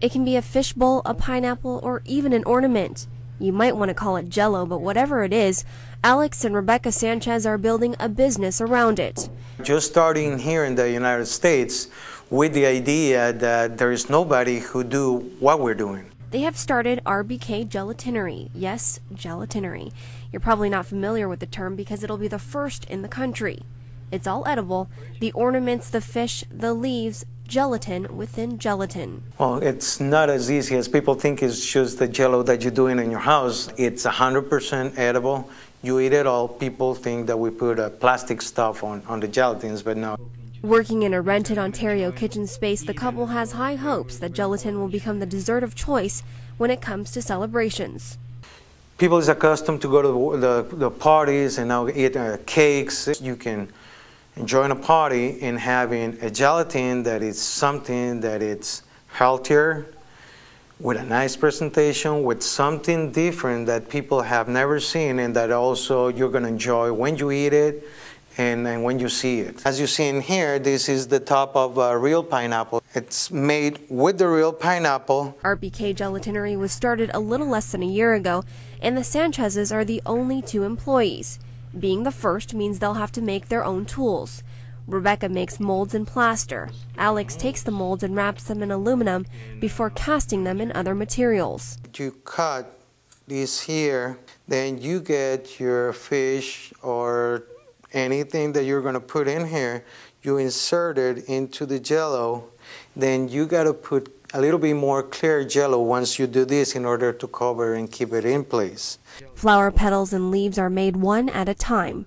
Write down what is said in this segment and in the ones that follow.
It can be a fishbowl, a pineapple, or even an ornament. You might want to call it Jell-O, but whatever it is, Alex and Rebecca Sanchez are building a business around it. Just starting here in the United States with the idea that there is nobody who do what we're doing. They have started r.b.k. Gelatinery. Yes, gelatinery. You're probably not familiar with the term because it'll be the first in the country. It's all edible. The ornaments, the fish, the leaves, gelatin within gelatin. Well, it's not as easy as people think. It's just the Jell-O that you're doing in your house. It's 100% edible. You eat it all. People think that we put plastic stuff on the gelatins, but no. Working in a rented Ontario kitchen space, the couple has high hopes that gelatin will become the dessert of choice when it comes to celebrations. People is accustomed to go to the parties and now eat cakes. You can enjoy a party and having a gelatin that is something that it's healthier, with a nice presentation, with something different that people have never seen and that also you're going to enjoy when you eat it and when you see it. As you see in here, this is the top of a real pineapple. It's made with the real pineapple. r.b.k. Gelatinery was started a little less than a year ago, and the Sanchezes are the only 2 employees. Being the first means they'll have to make their own tools. Rebecca makes molds and plaster. Alex takes the molds and wraps them in aluminum before casting them in other materials. You cut this here, then you get your fish or anything that you're going to put in here. You insert it into the Jell-O. Then you got to put a little bit more clear Jell-O once you do this in order to cover and keep it in place. Flower petals and leaves are made one at a time,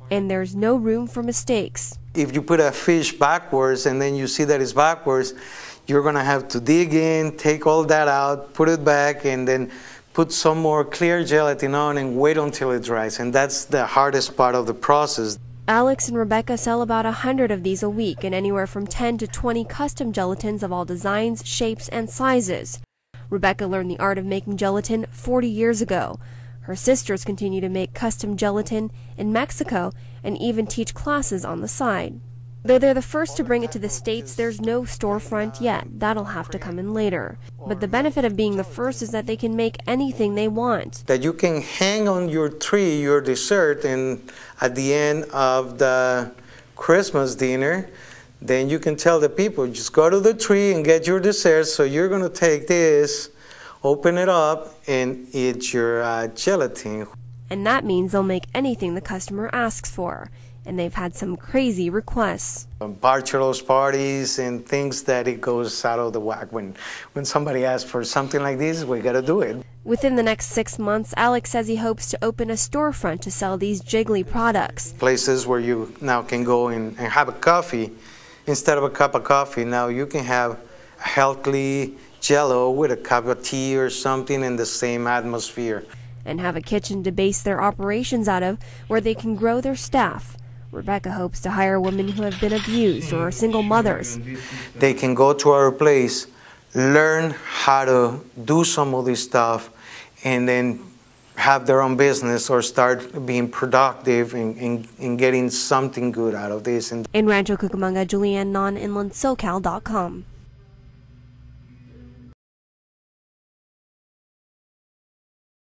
and there's no room for mistakes. If you put a fish backwards and then you see that it's backwards, you're going to have to dig in, take all that out, put it back, and then put some more clear gelatin on and wait until it dries. And that's the hardest part of the process. Alex and Rebecca sell about 100 of these a week and anywhere from 10 to 20 custom gelatins of all designs, shapes, and sizes. Rebecca learned the art of making gelatin 40 years ago. Her sisters continue to make custom gelatin in Mexico and even teach classes on the side. Though they're the first to bring it to the States, there's no storefront yet. That'll have to come in later. But the benefit of being the first is that they can make anything they want. That you can hang on your tree your dessert, and at the end of the Christmas dinner, then you can tell the people, just go to the tree and get your dessert. So you're going to take this, open it up, and eat your gelatin. And that means they'll make anything the customer asks for. And they've had some crazy requests. Bachelor's parties and things that it goes out of the whack. When somebody asks for something like this, we got to do it. Within the next 6 months, Alex says he hopes to open a storefront to sell these jiggly products. Places where you now can go and have a coffee. Instead of a cup of coffee, now you can have a healthy Jell-O with a cup of tea or something in the same atmosphere. And have a kitchen to base their operations out of where they can grow their staff. Rebecca hopes to hire women who have been abused or are single mothers. They can go to our place, learn how to do some of this stuff, and then have their own business or start being productive and getting something good out of this. In Rancho Cucamonga, Julianne Non, inlandsocal.com.